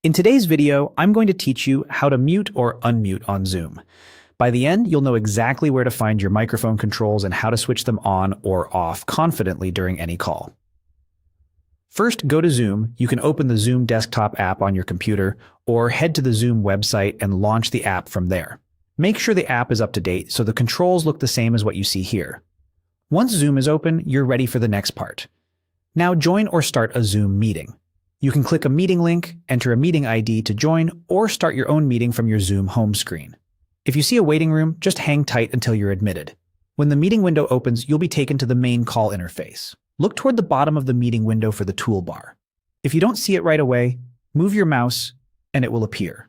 In today's video, I'm going to teach you how to mute or unmute on Zoom. By the end, you'll know exactly where to find your microphone controls and how to switch them on or off confidently during any call. First, go to Zoom. You can open the Zoom desktop app on your computer or head to the Zoom website and launch the app from there. Make sure the app is up to date so the controls look the same as what you see here. Once Zoom is open, you're ready for the next part. Now join or start a Zoom meeting. You can click a meeting link, enter a meeting ID to join, or start your own meeting from your Zoom home screen. If you see a waiting room, just hang tight until you're admitted. When the meeting window opens, you'll be taken to the main call interface. Look toward the bottom of the meeting window for the toolbar. If you don't see it right away, move your mouse and it will appear.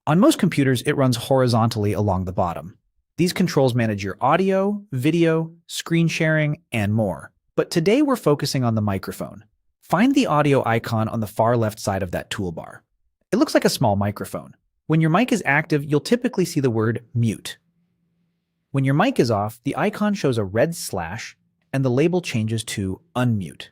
On most computers, it runs horizontally along the bottom. These controls manage your audio, video, screen sharing, and more. But today we're focusing on the microphone. Find the audio icon on the far left side of that toolbar. It looks like a small microphone. When your mic is active, you'll typically see the word mute. When your mic is off, the icon shows a red slash and the label changes to unmute.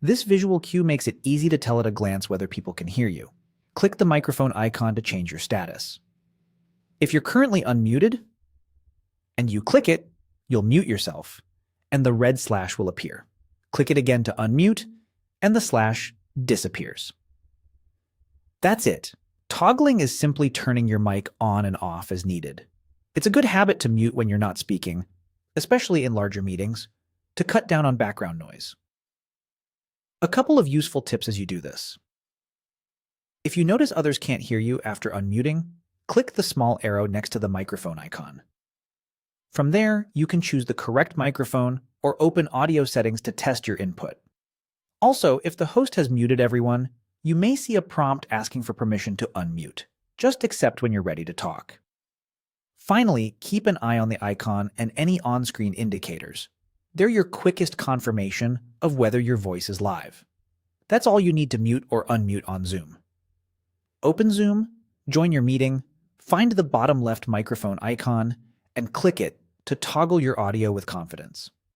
This visual cue makes it easy to tell at a glance whether people can hear you. Click the microphone icon to change your status. If you're currently unmuted and you click it, you'll mute yourself and the red slash will appear. Click it again to unmute, and the slash disappears. That's it. Toggling is simply turning your mic on and off as needed. It's a good habit to mute when you're not speaking, especially in larger meetings, to cut down on background noise. A couple of useful tips as you do this. If you notice others can't hear you after unmuting, click the small arrow next to the microphone icon. From there, you can choose the correct microphone or open audio settings to test your input. Also, if the host has muted everyone, you may see a prompt asking for permission to unmute. Just accept when you're ready to talk. Finally, keep an eye on the icon and any on-screen indicators. They're your quickest confirmation of whether your voice is live. That's all you need to mute or unmute on Zoom. Open Zoom, join your meeting, find the bottom left microphone icon, and click it to toggle your audio with confidence.